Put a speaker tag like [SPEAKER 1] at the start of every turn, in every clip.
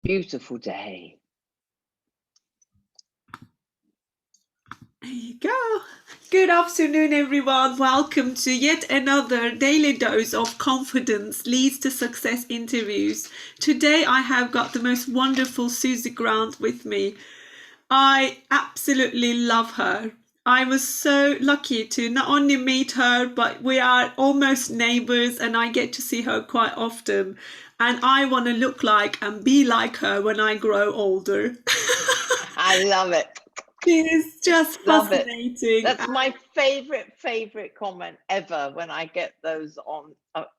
[SPEAKER 1] Beautiful day.
[SPEAKER 2] There you go. Good afternoon, everyone. Welcome to yet another daily dose of confidence leads to success interviews. Today, I have got the most wonderful Suzi Grant with me. I absolutely love her. I was so lucky to not only meet her, but we are almost neighbors and I get to see her quite often. And I want to look like and be like her when I grow older.
[SPEAKER 1] I love it.
[SPEAKER 2] She is just
[SPEAKER 1] Love it.
[SPEAKER 2] fascinating.
[SPEAKER 1] That's my favorite comment ever when I get those on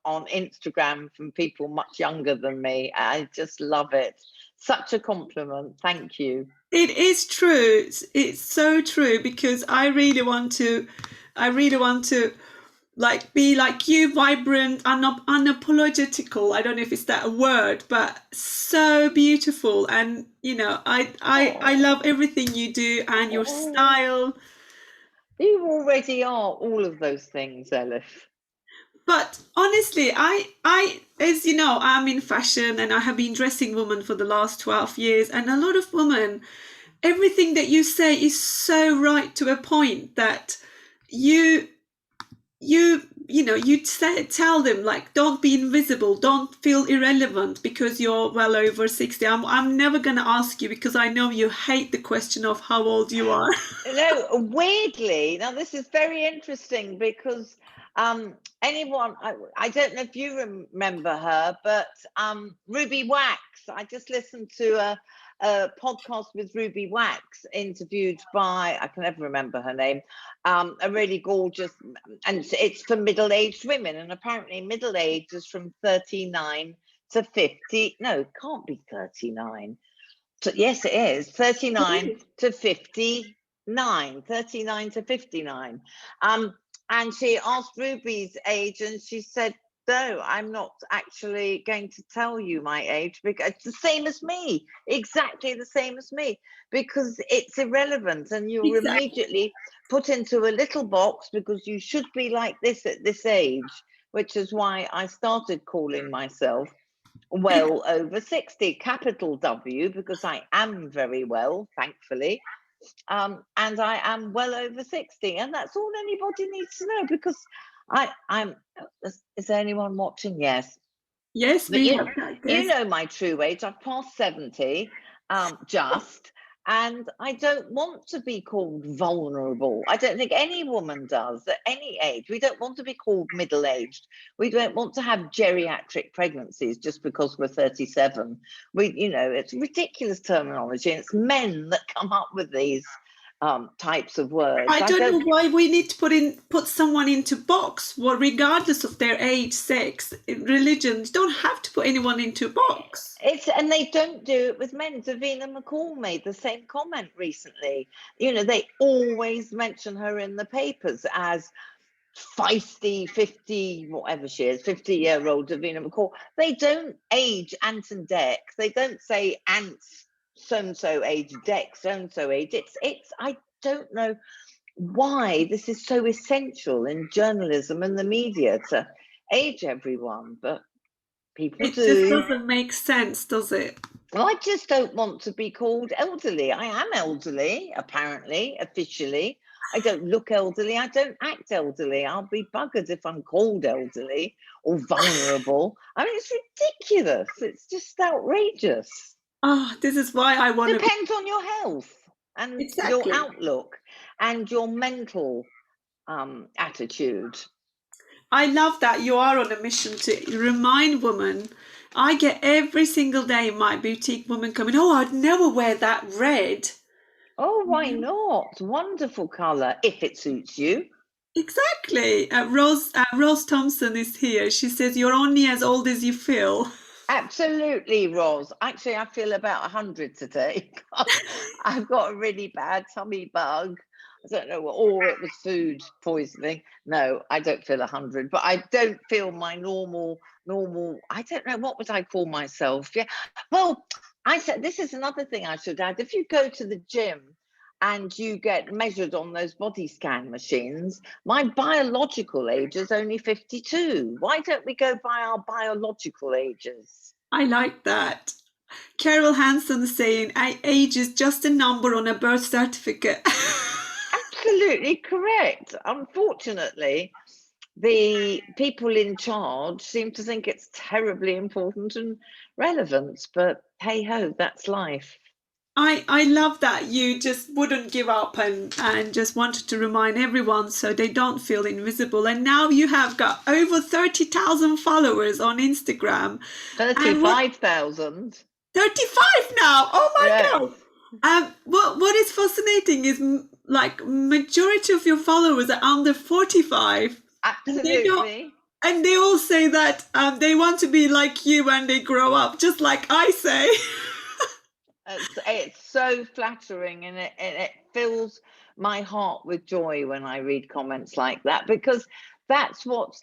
[SPEAKER 1] Instagram from people much younger than me. I just love it. Such a compliment. Thank you.
[SPEAKER 2] It is true. It's so true because I really want to like be like you, vibrant, unapologetical. I don't know if it's that a word, but so beautiful. And you know, I love everything you do and your style.
[SPEAKER 1] You already are all of those things, Elif.
[SPEAKER 2] But honestly, as you know, I'm in fashion and I have been dressing women for the last 12 years. And a lot of women, everything that you say is so right to a point that you, tell them like, don't be invisible, don't feel irrelevant because you're well over 60. I'm never going to ask you because I know you hate the question of how old you are.
[SPEAKER 1] No, weirdly, now this is very interesting because anyone, I don't know if you remember her, but Ruby Wax, I just listened to a podcast with Ruby Wax interviewed by, I can never remember her name, a really gorgeous, and it's for middle-aged women, and apparently middle age is from 39 to 50. No, it can't be 39. So, yes, it is 39 to 59, 39 to 59. And she asked Ruby's age, and she said, no, I'm not actually going to tell you my age because it's the same as me, exactly the same as me, because it's irrelevant and you're
[SPEAKER 2] Exactly.
[SPEAKER 1] immediately put into a little box because you should be like this at this age, which is why I started calling myself well over 60, capital W, because I am very well, thankfully. And I am well over 60. And that's all anybody needs to know because I'm, is there anyone watching? Yes.
[SPEAKER 2] Yes,
[SPEAKER 1] But
[SPEAKER 2] we have that.
[SPEAKER 1] you
[SPEAKER 2] Yes.
[SPEAKER 1] know my true age. I've passed 70, just, and I don't want to be called vulnerable. I don't think any woman does at any age. We don't want to be called middle-aged. We don't want to have geriatric pregnancies just because we're 37. It's ridiculous terminology. And it's men that come up with these types of words.
[SPEAKER 2] I don't know why we need to put someone into box, well, regardless of their age, sex, religion. You don't have to put anyone into a box.
[SPEAKER 1] And they don't do it with men. Davina McCall made the same comment recently. They always mention her in the papers as feisty 50, whatever she is, 50-year-old Davina McCall. They don't age Ant and Dec. They don't say Ant's so-and-so age, Dec so-and-so age. It's I don't know why this is so essential in journalism and the media to age everyone, but people
[SPEAKER 2] It just
[SPEAKER 1] do.
[SPEAKER 2] doesn't make sense, does it?
[SPEAKER 1] I just don't want to be called elderly. I am elderly, apparently, officially. I don't look elderly. I don't act elderly. I'll be buggered if I'm called elderly or vulnerable. I mean, it's ridiculous. It's just outrageous.
[SPEAKER 2] Oh, this is why I want to be.
[SPEAKER 1] Depends on your health and your
[SPEAKER 2] Exactly.
[SPEAKER 1] outlook and your mental attitude.
[SPEAKER 2] I love that you are on a mission to remind women. I get every single day my boutique woman coming, oh, I'd never wear that red.
[SPEAKER 1] Oh, why not? Wonderful colour, if it suits you.
[SPEAKER 2] Exactly. Rose Thompson is here. She says, you're only as old as you feel.
[SPEAKER 1] Absolutely, Ros. Actually, I feel about 100 today. I've got a really bad tummy bug. I don't know, or it was food poisoning. No, I don't feel 100, but I don't feel my normal. I don't know, what would I call myself? Yeah. Well, I said this is another thing I should add. If you go to the gym and you get measured on those body scan machines, my biological age is only 52. Why don't we go by our biological ages?
[SPEAKER 2] I like that. Carol Hansen saying, age is just a number on a birth certificate.
[SPEAKER 1] Absolutely correct. Unfortunately, the people in charge seem to think it's terribly important and relevant, but hey ho, that's life.
[SPEAKER 2] I love that you just wouldn't give up and just wanted to remind everyone so they don't feel invisible. And now you have got over 30,000 followers on Instagram. And
[SPEAKER 1] 35,000.
[SPEAKER 2] 35 now. Oh my
[SPEAKER 1] Yes.
[SPEAKER 2] God. What is fascinating is like majority of your followers are under 45.
[SPEAKER 1] Absolutely.
[SPEAKER 2] And they all say that they want to be like you when they grow up, just like I say.
[SPEAKER 1] It's so flattering, and it fills my heart with joy when I read comments like that, because that's what,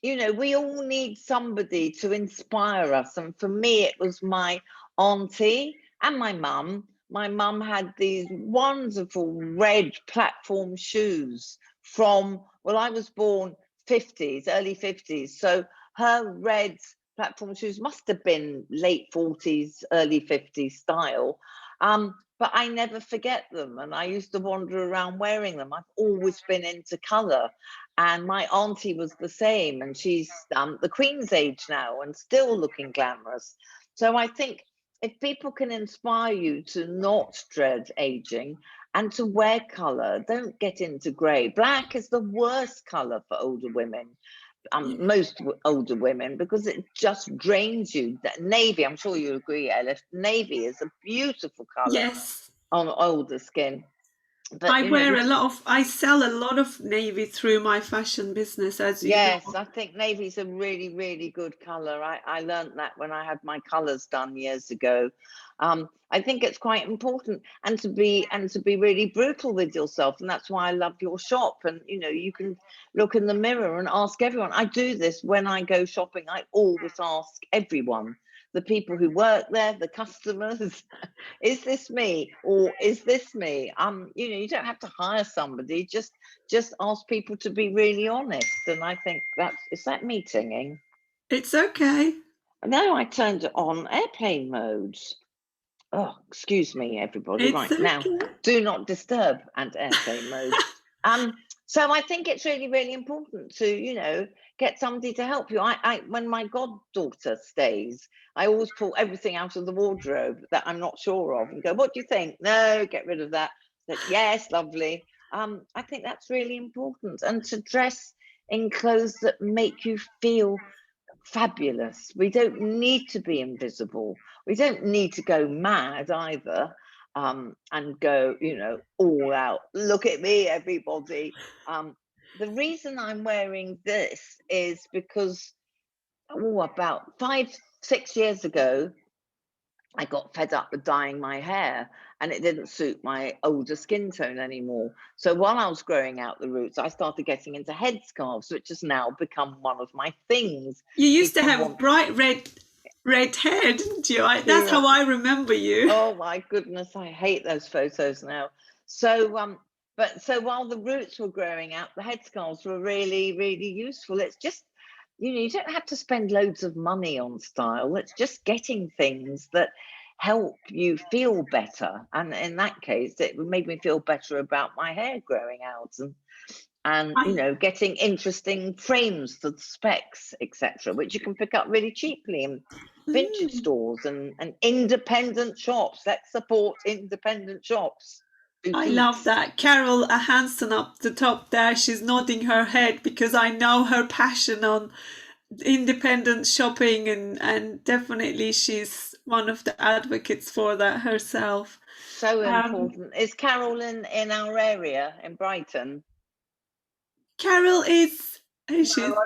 [SPEAKER 1] we all need somebody to inspire us. And for me, it was my auntie and my mum. My mum had these wonderful red platform shoes from, well, I was born 50s, early 50s. So her red platform shoes must have been late 40s, early 50s style. But I never forget them. And I used to wander around wearing them. I've always been into colour. And my auntie was the same. And she's the Queen's age now and still looking glamorous. So I think if people can inspire you to not dread aging and to wear colour, don't get into grey. Black is the worst colour for older women. Most older women, because it just drains you. That navy, I'm sure you agree, Elif, navy is a beautiful colour.
[SPEAKER 2] Yes.
[SPEAKER 1] On older skin. But
[SPEAKER 2] I sell a lot of navy through my fashion business, as you know.
[SPEAKER 1] Yes, I think navy's a really, really good colour. I learned that when I had my colours done years ago. I think it's quite important, and to be really brutal with yourself, and that's why I love your shop. And you can look in the mirror and ask everyone. I do this when I go shopping. I always ask everyone, the people who work there, the customers, is this me or is this me? You don't have to hire somebody, just ask people to be really honest. And I think is that me singing?
[SPEAKER 2] It's okay.
[SPEAKER 1] No, I turned it on airplane mode. Oh, excuse me, everybody.
[SPEAKER 2] It's
[SPEAKER 1] right
[SPEAKER 2] okay.
[SPEAKER 1] Now, do not disturb and airplane mode. So I think it's really, really important to, get somebody to help you. When my goddaughter stays, I always pull everything out of the wardrobe that I'm not sure of and go, what do you think? No, get rid of that. Yes, lovely. I think that's really important. And to dress in clothes that make you feel fabulous. We don't need to be invisible. We don't need to go mad either. And go, all out. Look at me, everybody. The reason I'm wearing this is because, about 5-6 years ago, I got fed up with dyeing my hair and it didn't suit my older skin tone anymore. So while I was growing out the roots, I started getting into headscarves, which has now become one of my things.
[SPEAKER 2] You used to have bright red hair, didn't you? That's how I remember you.
[SPEAKER 1] Oh my goodness, I hate those photos now. So so while the roots were growing out, the headscarves were really, really useful. It's just, you don't have to spend loads of money on style. It's just getting things that help you feel better. And in that case, it made me feel better about my hair growing out, and getting interesting frames for the specs, etc., which you can pick up really cheaply in vintage stores and independent shops. Let's support independent shops.
[SPEAKER 2] I love that. Carol Hansen up the top there, she's nodding her head because I know her passion on independent shopping, and definitely she's one of the advocates for that herself.
[SPEAKER 1] So important. Is Carol in our area in Brighton?
[SPEAKER 2] Carol is.
[SPEAKER 3] No,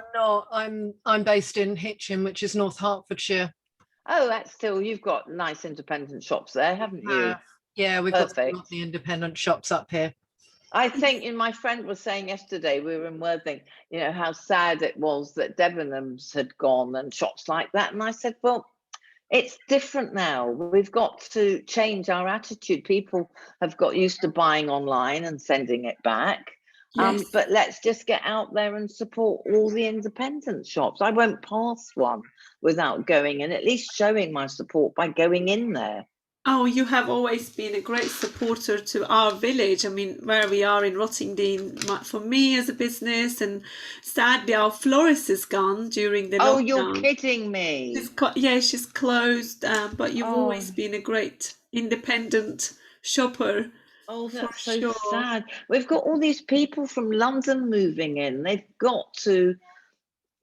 [SPEAKER 3] I'm not. I'm based in Hitchin, which is North Hertfordshire.
[SPEAKER 1] Oh, that's still, you've got nice independent shops there, haven't you?
[SPEAKER 3] Yeah, we've got some lovely independent shops up here.
[SPEAKER 1] I think, my friend was saying yesterday, we were in Worthing, how sad it was that Debenhams had gone and shops like that. And I said, well, it's different now. We've got to change our attitude. People have got used to buying online and sending it back.
[SPEAKER 2] Yes.
[SPEAKER 1] But let's just get out there and support all the independent shops. I won't pass one without going and at least showing my support by going in there.
[SPEAKER 2] Oh, you have always been a great supporter to our village. I mean, where we are in Rottingdean, for me as a business, and sadly our florist is gone during the
[SPEAKER 1] Oh, you're
[SPEAKER 2] lockdown.
[SPEAKER 1] kidding me.
[SPEAKER 2] She's closed, but you've always
[SPEAKER 1] Oh.
[SPEAKER 2] been a great independent shopper.
[SPEAKER 1] Oh,
[SPEAKER 2] For
[SPEAKER 1] that's so
[SPEAKER 2] sure.
[SPEAKER 1] sad. We've got all these people from London moving in. They've got to,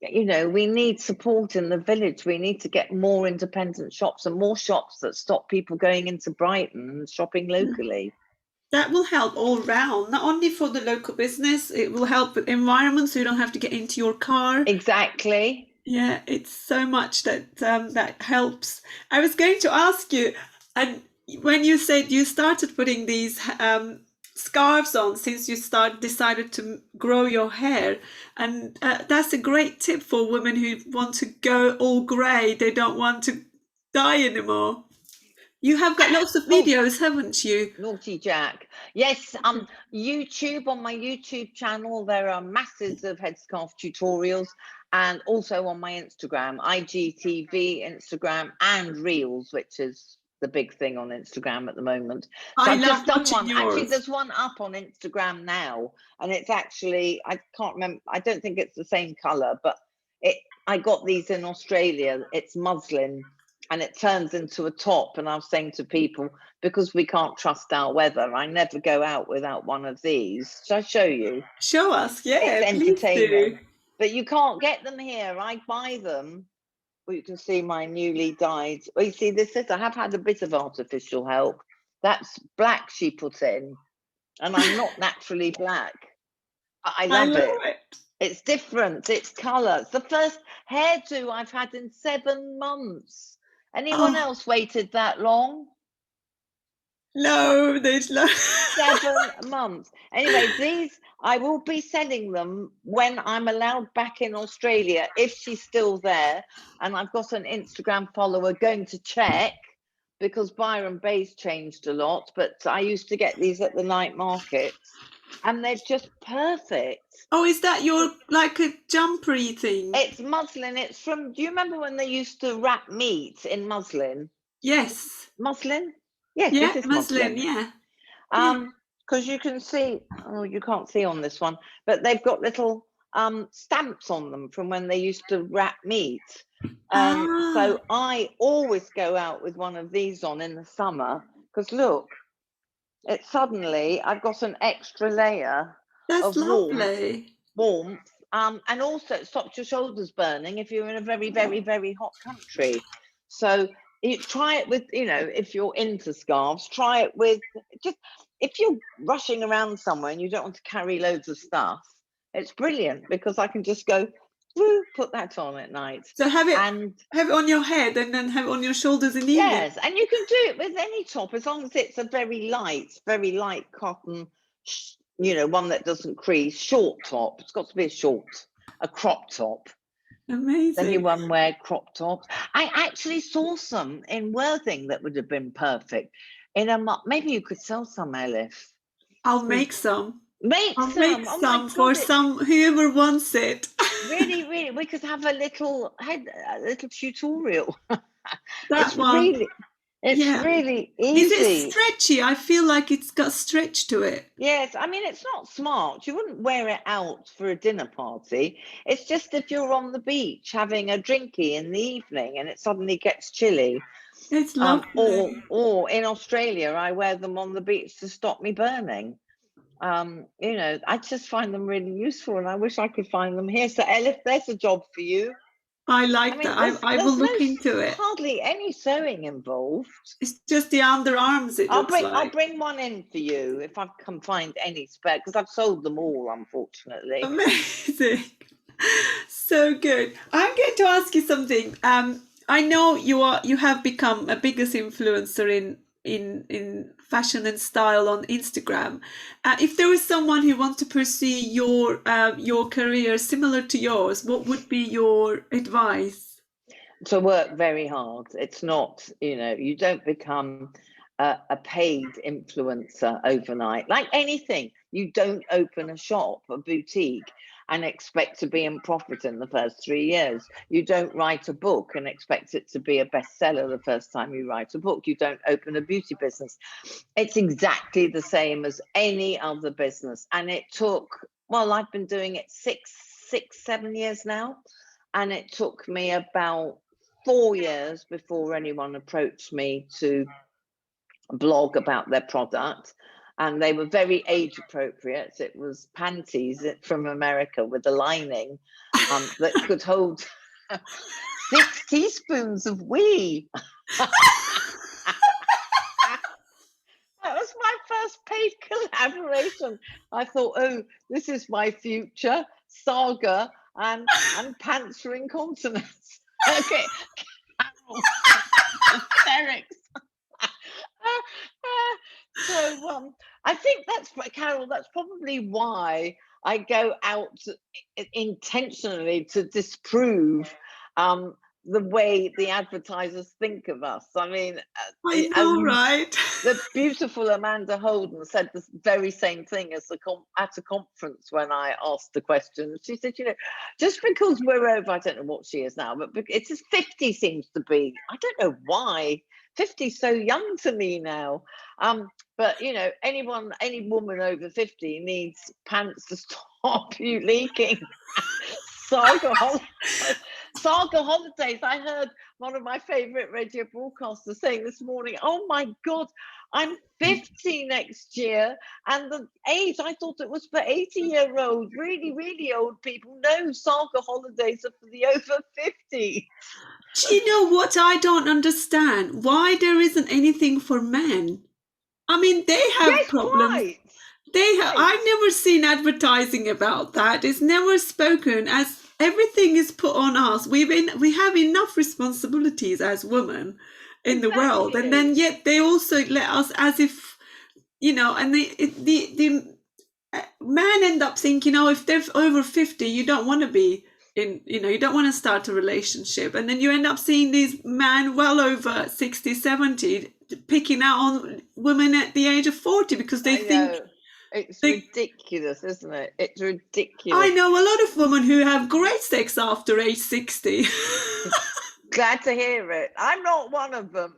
[SPEAKER 1] we need support in the village. We need to get more independent shops and more shops that stop people going into Brighton and shopping locally.
[SPEAKER 2] That will help all round, not only for the local business, it will help with environment so you don't have to get into your car.
[SPEAKER 1] Exactly.
[SPEAKER 2] Yeah, it's so much that that helps. I was going to ask you, and when you said you started putting these scarves on since you decided to grow your hair, and that's a great tip for women who want to go all grey. They don't want to dye anymore. You have got lots of videos, haven't you?
[SPEAKER 1] Naughty Jack. Yes, YouTube, on my YouTube channel, there are masses of headscarf tutorials, and also on my Instagram, IGTV, Instagram, and Reels, which is the big thing on Instagram at the moment. So I've just done one. Actually, there's one up on Instagram now, and it's actually, I can't remember, I don't think it's the same color, but I got these in Australia. It's muslin, and it turns into a top. And I was saying to people, because we can't trust our weather, I never go out without one of these. Shall I show you?
[SPEAKER 2] Show us, yeah,
[SPEAKER 1] it's entertaining.
[SPEAKER 2] please do.
[SPEAKER 1] But you can't get them here. I buy them. Well, you can see my newly dyed. Well, you see, I have had a bit of artificial help. That's black she put in, and I'm not naturally black. I love it. It's different. It's colour. It's the first hairdo I've had in 7 months. Anyone else waited that long?
[SPEAKER 2] No, there's no.
[SPEAKER 1] 7 months. Anyway, these, I will be selling them when I'm allowed back in Australia, if she's still there. And I've got an Instagram follower going to check, because Byron Bay's changed a lot. But I used to get these at the night markets, and they're just perfect.
[SPEAKER 2] Oh, is that your, like a jumpery thing?
[SPEAKER 1] It's muslin. It's from, do you remember when they used to wrap meat in muslin?
[SPEAKER 2] Yes.
[SPEAKER 1] Muslin? Yes,
[SPEAKER 2] Yeah,
[SPEAKER 1] this is
[SPEAKER 2] muslin,
[SPEAKER 1] muslin.
[SPEAKER 2] yeah.
[SPEAKER 1] Because you can see, you can't see on this one, but they've got little stamps on them from when they used to wrap meat. So I always go out with one of these on in the summer, because look, I've got an extra layer of warmth. And also it stops your shoulders burning if you're in a very, very, very hot country. So you try it with, if you're into scarves, try it with, just if you're rushing around somewhere and you don't want to carry loads of stuff, it's brilliant, because I can just go, put that on at night.
[SPEAKER 2] So have it on your head and then have it on your shoulders in the evening.
[SPEAKER 1] Yes, and you can do it with any top, as long as it's a very light cotton, one that doesn't crease, short top. It's got to be a crop top.
[SPEAKER 2] Amazing.
[SPEAKER 1] Anyone wear crop tops? I actually saw some in Worthing that would have been perfect. Maybe you could sell some, Elif.
[SPEAKER 2] I'll make some.
[SPEAKER 1] Make some
[SPEAKER 2] for whoever wants it.
[SPEAKER 1] Really, really, we could have a little tutorial.
[SPEAKER 2] It's really easy. Is it stretchy? I feel like it's got stretch to it.
[SPEAKER 1] Yes, I mean, it's not smart. You wouldn't wear it out for a dinner party. It's just if you're on the beach having a drinky in the evening and it suddenly gets chilly.
[SPEAKER 2] It's lovely.
[SPEAKER 1] Or in Australia, I wear them on the beach to stop me burning. I just find them really useful, and I wish I could find them here. So Elif, there's a job for you.
[SPEAKER 2] I like that. I will look into it.
[SPEAKER 1] Hardly any sewing involved.
[SPEAKER 2] It's just the underarms.
[SPEAKER 1] I'll bring one in for you if I can find any spare, because I've sold them all, unfortunately.
[SPEAKER 2] Amazing. So good. I'm going to ask you something. I know you have become a biggest influencer in fashion and style on Instagram. If there was someone who wants to pursue your career similar to yours, what would be your advice?
[SPEAKER 1] To work very hard. It's not, you don't become a paid influencer overnight. Like anything, You don't open a shop, a boutique, and expect to be in profit in the first 3 years. You don't write a book and expect it to be a bestseller the first time you write a book. You don't open a beauty business. It's exactly the same as any other business. And it took, well, I've been doing it 7 years now. And it took me about 4 years before anyone approached me to blog about their product. And they were very age appropriate. It was panties from America with a lining that could hold 6 teaspoons of wee. That was my first paid collaboration. I thought, oh, this is my future saga and pants for incontinence. Okay, hysterics. So I think that's, Carol, that's probably why I go out intentionally to disprove the way the advertisers think of us. I mean,
[SPEAKER 2] I know, right?
[SPEAKER 1] The beautiful Amanda Holden said the very same thing as at a conference when I asked the question. She said, you know, just because we're over, I don't know what she is now, but it's just 50 seems to be, I don't know why. 50 is so young to me now. But you know, any woman over 50 needs pants to stop you leaking. Saga holidays. I heard one of my favorite radio broadcasters saying this morning, oh my God, I'm 50 next year. And the age, I thought it was for 80-year-olds, really, really old people. No, Saga holidays are for the over 50.
[SPEAKER 2] Do you know what I don't understand? Why there isn't anything for men? I mean, they have problems.
[SPEAKER 1] Right.
[SPEAKER 2] They have.
[SPEAKER 1] Right.
[SPEAKER 2] I've never seen advertising about that. It's never spoken. As everything is put on us. We have enough responsibilities as women in the world, and then yet they also let us as if, you know, and the man end up thinking, oh, if they're over 50, you don't want to be in, you know, you don't want to start a relationship, and then you end up seeing these men well over 60, 70 picking out on women at the age of 40 because they think
[SPEAKER 1] it's ridiculous, isn't it? It's ridiculous.
[SPEAKER 2] I know a lot of women who have great sex after age 60.
[SPEAKER 1] Glad to hear it. I'm not one of them.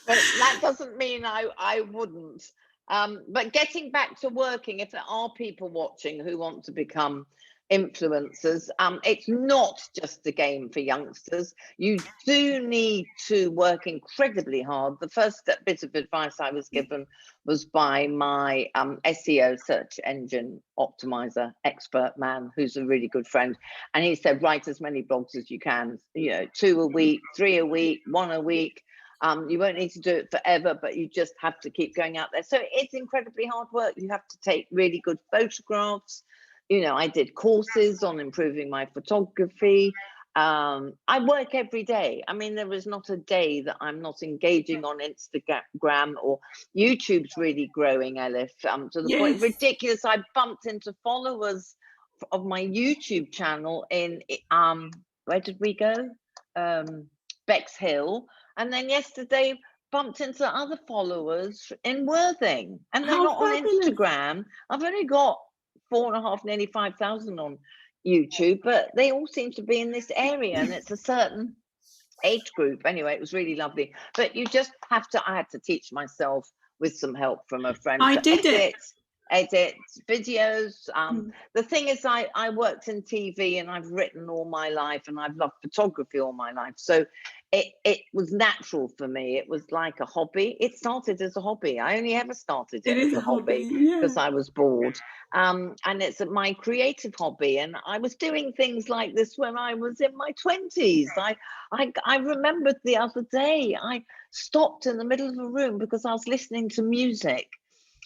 [SPEAKER 1] But that doesn't mean I wouldn't. But getting back to working, if there are people watching who want to become influencers, it's not just a game for youngsters. You do need to work incredibly hard. The first bit of advice I was given was by my SEO, search engine optimizer expert man, who's a really good friend, and he said, write as many blogs as you can, you know, 2 a week, 3 a week, 1 a week. You won't need to do it forever, but you just have to keep going out there. So it's incredibly hard work. You have to take really good photographs. You know, I did courses on improving my photography. I work every day. I mean, there is not a day that I'm not engaging on Instagram, or YouTube's really growing, Elif, to the point ridiculous. I bumped into followers of my YouTube channel in, where did we go? Bexhill. And then yesterday bumped into other followers in Worthing, and they're not on Instagram. I've only got 4.5, nearly 5,000 on YouTube, but they all seem to be in this area, and it's a certain age group. Anyway, it was really lovely. But you just have to, I had to teach myself with some help from a friend.
[SPEAKER 2] I did
[SPEAKER 1] edit videos. The thing is, I worked in TV and I've written all my life, and I've loved photography all my life. So it was natural for me. It was like a hobby. It started as a hobby. I only ever started it as a hobby because I was bored. And it's my creative hobby. And I was doing things like this when I was in my 20s. I remembered the other day, I stopped in the middle of a room because I was listening to music,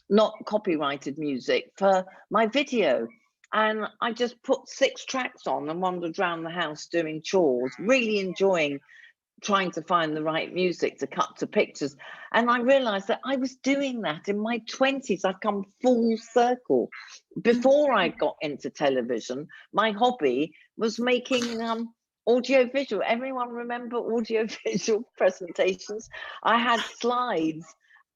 [SPEAKER 1] not copyrighted music, for my video. And I just put 6 tracks on and wandered around the house doing chores, really enjoying trying to find the right music to cut to pictures. And I realized that I was doing that in my 20s. I've come full circle. Before I got into television, my hobby was making audio visual. Everyone remember audio visual presentations? I had slides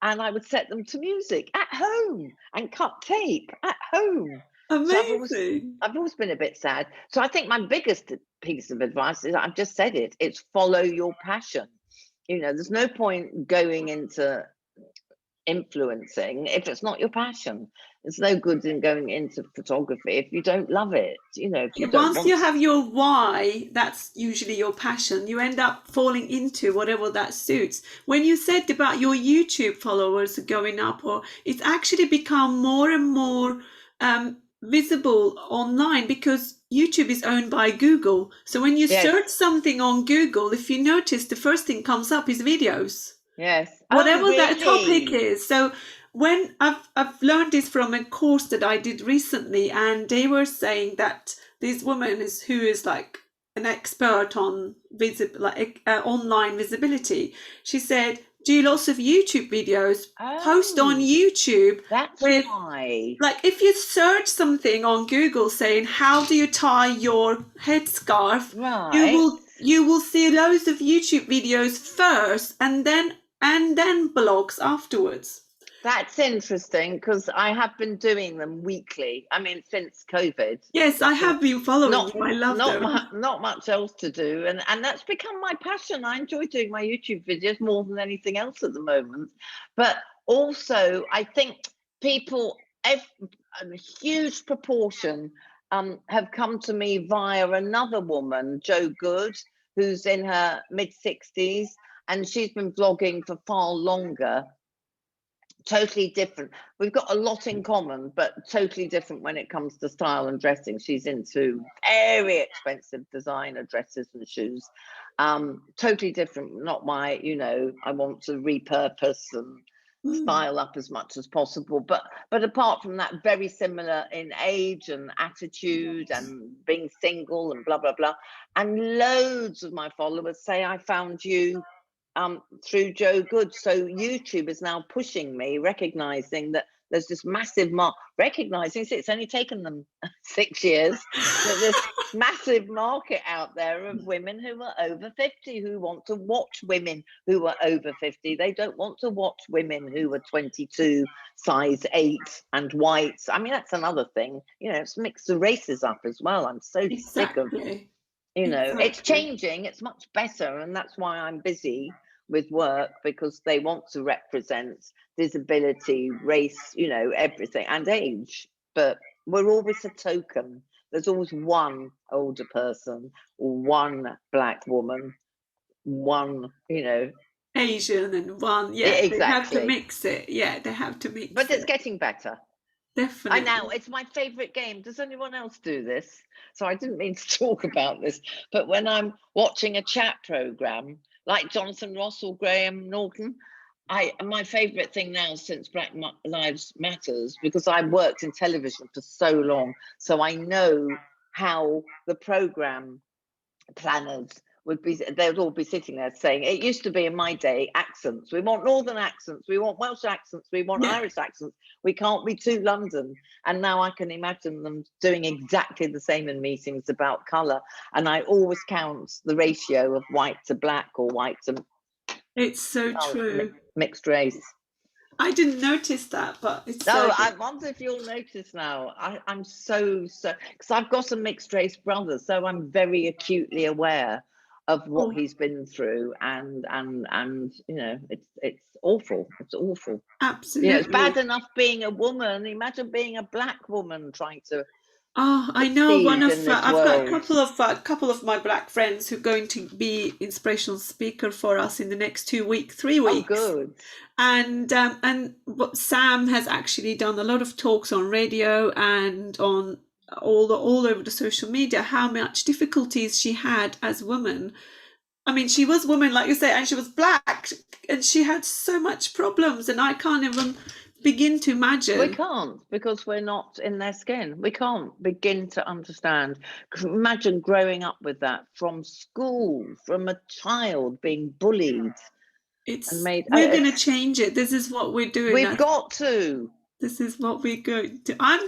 [SPEAKER 1] and I would set them to music at home and cut tape at home. So
[SPEAKER 2] Amazing.
[SPEAKER 1] I've always been a bit sad. So I think my biggest piece of advice is, I've just said it, it's follow your passion. You know, there's no point going into influencing if it's not your passion. It's no good in going into photography if you don't love it. You know, if you don't
[SPEAKER 2] Once
[SPEAKER 1] want
[SPEAKER 2] you have your why, that's usually your passion, you end up falling into whatever that suits. When you said about your YouTube followers going up, or it's actually become more and more visible online, because YouTube is owned by Google. So when you
[SPEAKER 1] Yes.
[SPEAKER 2] search something on Google, if you notice, the first thing comes up is videos.
[SPEAKER 1] Yes.
[SPEAKER 2] Whatever
[SPEAKER 1] Oh,
[SPEAKER 2] that topic
[SPEAKER 1] really?
[SPEAKER 2] is. So when I've learned this from a course that I did recently, and they were saying that this woman who is like an expert on online visibility. She said, do lots of YouTube videos, post on YouTube.
[SPEAKER 1] That's why.
[SPEAKER 2] Like if you search something on Google saying, how do you tie your headscarf?
[SPEAKER 1] Right.
[SPEAKER 2] You will see loads of YouTube videos first, and then blogs afterwards.
[SPEAKER 1] That's interesting, because I have been doing them weekly. I mean, since COVID.
[SPEAKER 2] Yes, I have been following you. I love them.
[SPEAKER 1] Not much else to do, and that's become my passion. I enjoy doing my YouTube videos more than anything else at the moment. But also, I think people, a huge proportion, have come to me via another woman, Jo Good, who's in her mid-60s, and she's been vlogging for far longer. Totally different. We've got a lot in common, but totally different when it comes to style and dressing. She's into very expensive designer dresses and shoes. Totally different. Not my, you know, I want to repurpose and style up as much as possible. But apart from that, very similar in age and attitude and being single and blah, blah, blah. And loads of my followers say, I found you through Jo Good. So YouTube is now pushing me, recognizing that there's this massive recognizing it's only taken them 6 years, that there's massive market out there of women who are over 50 who want to watch women who are over 50. They don't want to watch women who are 22, size 8 and white. I mean, that's another thing, you know, it's mixed the races up as well. I'm so sick of, you know, it's changing, it's much better, and that's why I'm busy with work, because they want to represent disability, race, you know, everything, and age. But we're always a token. There's always one older person, one black woman, one, you know,
[SPEAKER 2] Asian, and one,
[SPEAKER 1] exactly.
[SPEAKER 2] They have to mix it. Yeah, they have to mix it.
[SPEAKER 1] But it's getting better.
[SPEAKER 2] Definitely.
[SPEAKER 1] I know, it's my favorite game. Does anyone else do this? So I didn't mean to talk about this, but when I'm watching a chat program like Jonathan Ross or Graham Norton, my favorite thing now since Black Lives Matters, because I worked in television for so long, so I know how the program planners they'd all be sitting there saying, it used to be in my day, accents. We want northern accents, we want Welsh accents, we want Irish accents. We can't be too London. And now I can imagine them doing exactly the same in meetings about colour. And I always count the ratio of white to black, or white to...
[SPEAKER 2] It's so true.
[SPEAKER 1] Mixed race.
[SPEAKER 2] I didn't notice that, but it's
[SPEAKER 1] no. I wonder if you'll notice now. I'm so because I've got a mixed race brother, so I'm very acutely aware of what he's been through, and you know, it's awful. It's awful.
[SPEAKER 2] Absolutely.
[SPEAKER 1] You know, it's bad enough being a woman. Imagine being a black woman trying to.
[SPEAKER 2] Oh, I know. I've got a couple of my black friends who are going to be inspirational speaker for us in the next 3 weeks.
[SPEAKER 1] Oh, good.
[SPEAKER 2] And Sam has actually done a lot of talks on radio and on all over the social media, how much difficulties she had as a woman. I mean, she was a woman, like you say, and she was black, and she had so much problems, and I can't even begin to imagine.
[SPEAKER 1] We can't, because we're not in their skin. We can't begin to understand. Imagine growing up with that from school, from a child being bullied.
[SPEAKER 2] We're going to change it. This is what we're doing.
[SPEAKER 1] We've got to.
[SPEAKER 2] This is what we're going to. I'm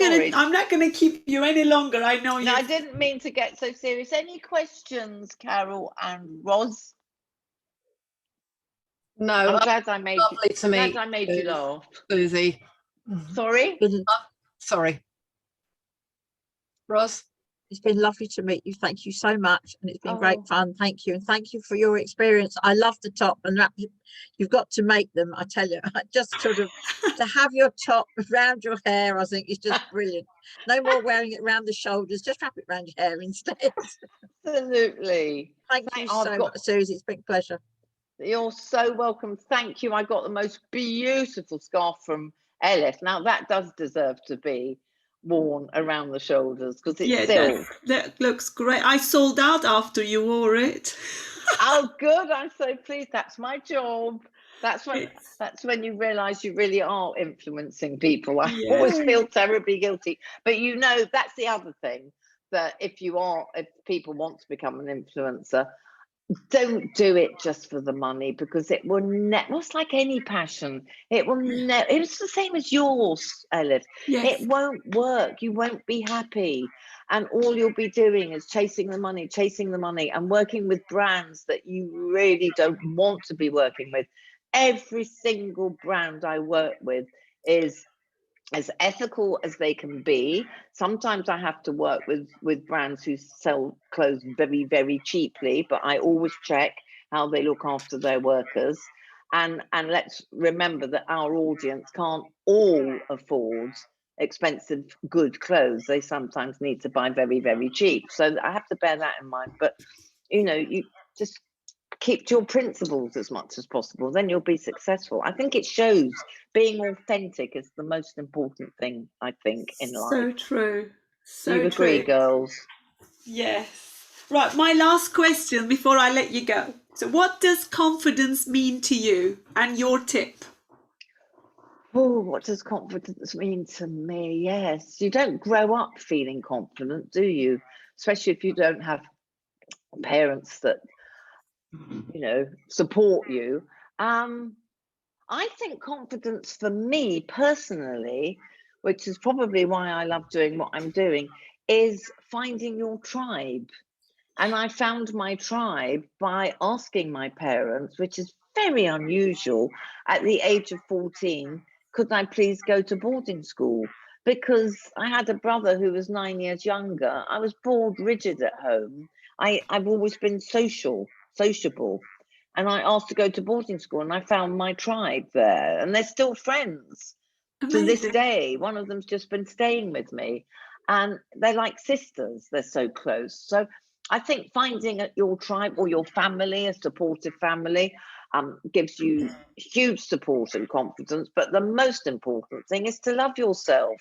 [SPEAKER 2] not going to keep you any longer. I know you.
[SPEAKER 1] No, I didn't mean to get so serious. Any questions, Carol and Roz?
[SPEAKER 3] No,
[SPEAKER 1] I'm glad I made
[SPEAKER 3] lovely
[SPEAKER 1] you.
[SPEAKER 3] to meet
[SPEAKER 1] Glad I made you laugh.
[SPEAKER 3] Susie.
[SPEAKER 1] Sorry.
[SPEAKER 3] Sorry, Roz.
[SPEAKER 4] It's been lovely to meet you. Thank you so much. And it's been
[SPEAKER 1] Oh.
[SPEAKER 4] great fun. Thank you. And thank you for your experience. I love the top and that you've got to make them. I tell you, just sort of to have your top around your hair, I think is just brilliant. No more wearing it around the shoulders. Just wrap it around your hair instead.
[SPEAKER 1] Absolutely.
[SPEAKER 4] Thank you so much, Susie. It's been a pleasure.
[SPEAKER 1] You're so welcome. Thank you. I got the most beautiful scarf from Elif. Now that does deserve to be worn around the shoulders because it's silk.
[SPEAKER 2] That looks great. I sold out after you wore it.
[SPEAKER 1] Oh, good. I'm so pleased. That's my job. That's when you realize you really are influencing people. I always feel terribly guilty. But you know, that's the other thing, that if people want to become an influencer, don't do it just for the money, because it will it's like any passion. It will never, it's the same as yours, Elif.
[SPEAKER 2] Yes.
[SPEAKER 1] It won't work. You won't be happy. And all you'll be doing is chasing the money and working with brands that you really don't want to be working with. Every single brand I work with is as ethical as they can be. Sometimes I have to work with brands who sell clothes very, very cheaply, but I always check how they look after their workers. And let's remember that our audience can't all afford expensive, good clothes. They sometimes need to buy very, very cheap. So I have to bear that in mind. But, you know, you just keep to your principles as much as possible, then you'll be successful. I think it shows being authentic is the most important thing, I think, in life.
[SPEAKER 2] So true. So
[SPEAKER 1] you agree,
[SPEAKER 2] true.
[SPEAKER 1] girls?
[SPEAKER 2] Yes. Right, my last question before I let you go. So what does confidence mean to you, and your tip?
[SPEAKER 1] Oh, what does confidence mean to me? Yes, you don't grow up feeling confident, do you? Especially if you don't have parents that, you know, support you. I think confidence for me personally, which is probably why I love doing what I'm doing, is finding your tribe. And I found my tribe by asking my parents, which is very unusual, at the age of 14, could I please go to boarding school? Because I had a brother who was 9 years younger. I was bored rigid at home. I've always been sociable. And I asked to go to boarding school, and I found my tribe there. And they're still friends to this day. One of them's just been staying with me. And they're like sisters. They're so close. So I think finding your tribe or your family, a supportive family, gives you huge support and confidence. But the most important thing is to love yourself.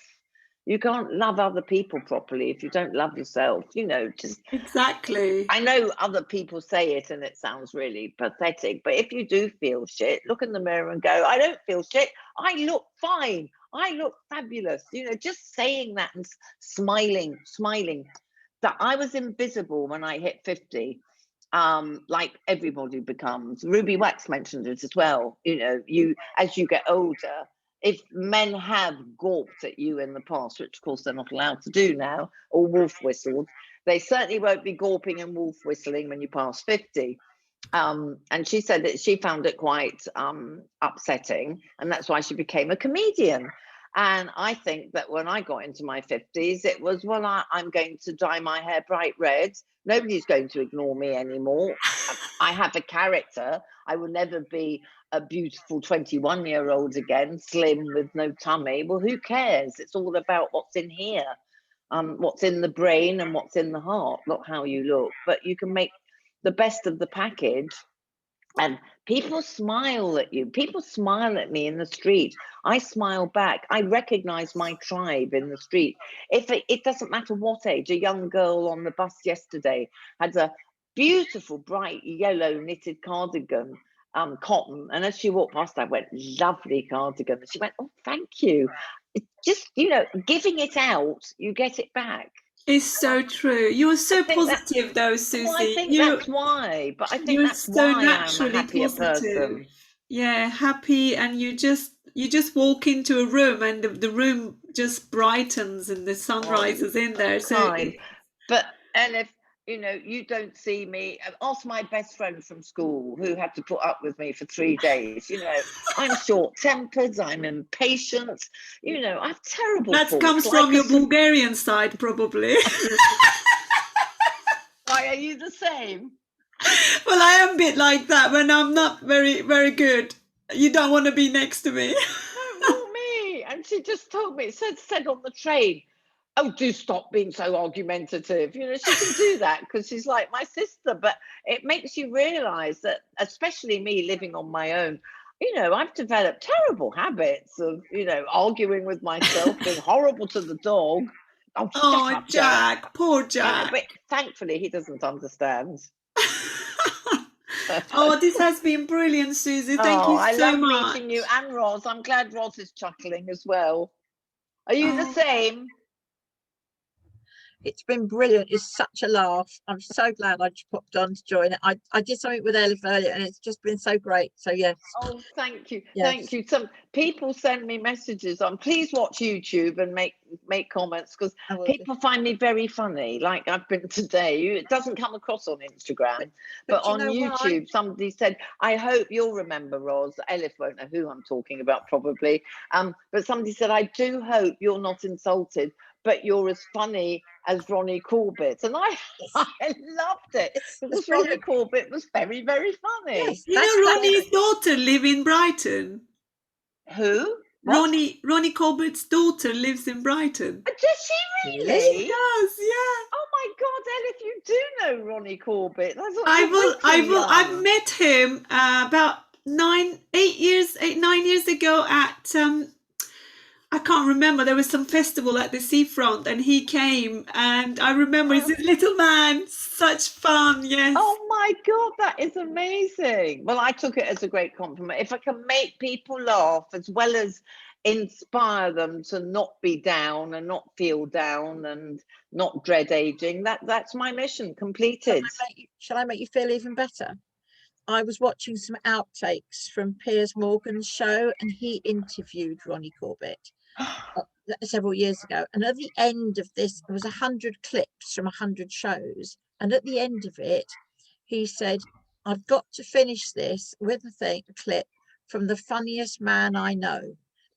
[SPEAKER 1] You can't love other people properly if you don't love yourself, you know, just
[SPEAKER 2] exactly.
[SPEAKER 1] I know other people say it and it sounds really pathetic, but if you do feel shit, look in the mirror and go, I don't feel shit. I look fine. I look fabulous. You know, just saying that and smiling, that I was invisible when I hit 50. Like everybody becomes. Ruby Wax mentioned it as well. You know, as you get older, if men have gawped at you in the past, which of course they're not allowed to do now, or wolf whistled, they certainly won't be gawping and wolf whistling when you pass 50. And she said that she found it quite upsetting, and that's why she became a comedian. And I think that when I got into my 50s, it was, well, I'm going to dye my hair bright red. Nobody's going to ignore me anymore. I have a character. I will never be a beautiful 21-year-old again, slim with no tummy. Well, who cares? It's all about what's in here, what's in the brain and what's in the heart, not how you look. But you can make the best of the package. And people smile at you. People smile at me in the street. I smile back. I recognize my tribe in the street. If it doesn't matter what age. A young girl on the bus yesterday had a beautiful bright yellow knitted cardigan, cotton. And as she walked past, I went, lovely cardigan. And she went, oh, thank you. It's just, you know, giving it out, you get it back.
[SPEAKER 2] It's so true. You're so positive, though, Susie.
[SPEAKER 1] Well, I think that's why. But I think that's
[SPEAKER 2] so
[SPEAKER 1] why
[SPEAKER 2] naturally
[SPEAKER 1] I'm a happier
[SPEAKER 2] positive.
[SPEAKER 1] person.
[SPEAKER 2] Yeah, happy, and you just walk into a room, and the room just brightens, and the sun rises in there. So,
[SPEAKER 1] but Elif, you know, you don't see me. Ask my best friend from school who had to put up with me for 3 days. You know, I'm short-tempered, I'm impatient, you know, I have terrible
[SPEAKER 2] That
[SPEAKER 1] faults.
[SPEAKER 2] comes
[SPEAKER 1] like
[SPEAKER 2] from
[SPEAKER 1] a
[SPEAKER 2] your
[SPEAKER 1] Sab-
[SPEAKER 2] Bulgarian side, probably.
[SPEAKER 1] Why are you the same?
[SPEAKER 2] Well, I am a bit like that when I'm not very, very good. You don't want to be next to me.
[SPEAKER 1] No, not me. And she just told me, said on the train, oh, do stop being so argumentative. You know, she can do that because she's like my sister. But it makes you realize that, especially me living on my own, you know, I've developed terrible habits of, you know, arguing with myself, being horrible to the dog. Oh, shut
[SPEAKER 2] Oh,
[SPEAKER 1] up, Jack.
[SPEAKER 2] Jack, poor
[SPEAKER 1] I know,
[SPEAKER 2] Jack.
[SPEAKER 1] but thankfully he doesn't understand.
[SPEAKER 2] Oh, this has been brilliant, Susie. Thank you
[SPEAKER 1] I
[SPEAKER 2] so
[SPEAKER 1] love
[SPEAKER 2] much.
[SPEAKER 1] meeting you and Roz. I'm glad Roz is chuckling as well. Are you the
[SPEAKER 2] Oh.
[SPEAKER 1] same?
[SPEAKER 4] It's been brilliant. It's such a laugh. I'm so glad I just popped on to join it. I did something with Elif earlier and it's just been so great. So yes.
[SPEAKER 1] Oh, thank you.
[SPEAKER 4] Yes.
[SPEAKER 1] Thank you. Some people send me messages on, please watch YouTube and make comments, because
[SPEAKER 4] I will do.
[SPEAKER 1] people find me very funny, like I've been today. It doesn't come across on Instagram, but
[SPEAKER 4] do you
[SPEAKER 1] on
[SPEAKER 4] know why?
[SPEAKER 1] YouTube, somebody said, I hope you'll remember, Roz. Elif won't know who I'm talking about, probably. But somebody said, I do hope you're not insulted, but you're as funny as Ronnie Corbett. And I loved it,
[SPEAKER 4] It's
[SPEAKER 1] because Ronnie
[SPEAKER 4] brilliant.
[SPEAKER 1] Corbett was very, very funny.
[SPEAKER 4] Yes,
[SPEAKER 2] You
[SPEAKER 4] that's
[SPEAKER 2] know, Ronnie's daughter lives in Brighton.
[SPEAKER 1] Who? What?
[SPEAKER 2] Ronnie Corbett's daughter lives in Brighton.
[SPEAKER 1] Does she
[SPEAKER 4] Really?
[SPEAKER 1] really?
[SPEAKER 2] She does, yeah.
[SPEAKER 1] Oh my God, Elif, you do know Ronnie Corbett. I thought you were way too young.
[SPEAKER 2] I've met him about 9 years ago at I can't remember. There was some festival at the seafront, and he came, and I remember he's a little man, such fun. Yes.
[SPEAKER 1] Oh my God, that is amazing. Well, I took it as a great compliment. If I can make people laugh as well as inspire them to not be down and not feel down and not dread aging, that's my mission completed.
[SPEAKER 4] Shall I make you feel even better? I was watching some outtakes from Piers Morgan's show and he interviewed Ronnie Corbett several years ago. And at the end of this, there was 100 clips from 100 shows. And at the end of it, he said, I've got to finish this with a clip from the funniest man I know.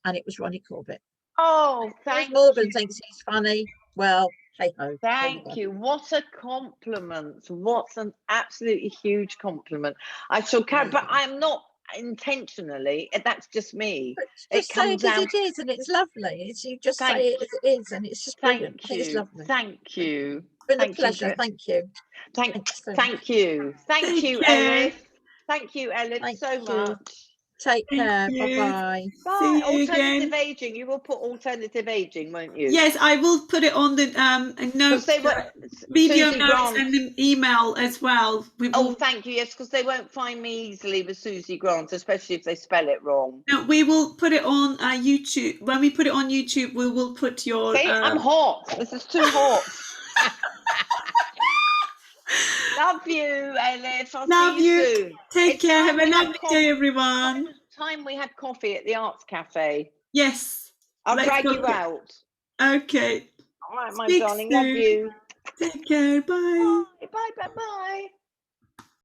[SPEAKER 4] And it was Ronnie Corbett.
[SPEAKER 1] Oh,
[SPEAKER 4] Piers
[SPEAKER 1] thank
[SPEAKER 4] Morgan
[SPEAKER 1] you.
[SPEAKER 4] thinks he's funny. Well, hey ho.
[SPEAKER 1] Thank you. What a compliment. What an absolutely huge compliment. I shall carry, but I'm not intentionally, that's just me.
[SPEAKER 4] But just say it as
[SPEAKER 1] out.
[SPEAKER 4] it is, and it's lovely. You just
[SPEAKER 1] Thank
[SPEAKER 4] say it as it is, and it's just brilliant. I think it's lovely.
[SPEAKER 1] Thank you.
[SPEAKER 4] It's been a
[SPEAKER 1] Thank
[SPEAKER 4] pleasure.
[SPEAKER 1] you.
[SPEAKER 4] Thank you.
[SPEAKER 1] Thank
[SPEAKER 4] Thanks
[SPEAKER 1] you. Thank you, Elif. Thank you, Elif,
[SPEAKER 4] Thank
[SPEAKER 1] so
[SPEAKER 4] you.
[SPEAKER 1] much.
[SPEAKER 4] Take care.
[SPEAKER 2] you.
[SPEAKER 4] Bye-bye.
[SPEAKER 1] Bye.
[SPEAKER 2] See you
[SPEAKER 1] Alternative
[SPEAKER 2] again.
[SPEAKER 1] aging. You will put alternative aging, won't you?
[SPEAKER 2] Yes, I will put it on the notes,
[SPEAKER 1] They were,
[SPEAKER 2] video
[SPEAKER 1] Suzi
[SPEAKER 2] notes
[SPEAKER 1] Grant.
[SPEAKER 2] and an email as well.
[SPEAKER 1] Oh, thank you. Yes, because they won't find me easily with Suzi Grant, especially if they spell it wrong.
[SPEAKER 2] No, we will put it on YouTube. When we put it on YouTube, we will put your.
[SPEAKER 1] See, I'm hot. This is too hot. Love you, Elif. I'll
[SPEAKER 2] Love
[SPEAKER 1] see you
[SPEAKER 2] you.
[SPEAKER 1] soon.
[SPEAKER 2] Take care. Have a
[SPEAKER 1] we
[SPEAKER 2] lovely day, everyone.
[SPEAKER 1] Time we had coffee at the Arts Cafe.
[SPEAKER 2] Yes.
[SPEAKER 1] I'll
[SPEAKER 2] Let's
[SPEAKER 1] drag
[SPEAKER 2] go.
[SPEAKER 1] you out.
[SPEAKER 2] Okay.
[SPEAKER 1] All right, my
[SPEAKER 2] Speak
[SPEAKER 1] darling.
[SPEAKER 2] soon.
[SPEAKER 1] Love you.
[SPEAKER 2] Take care. Bye.
[SPEAKER 1] Bye. Bye. Bye. Bye.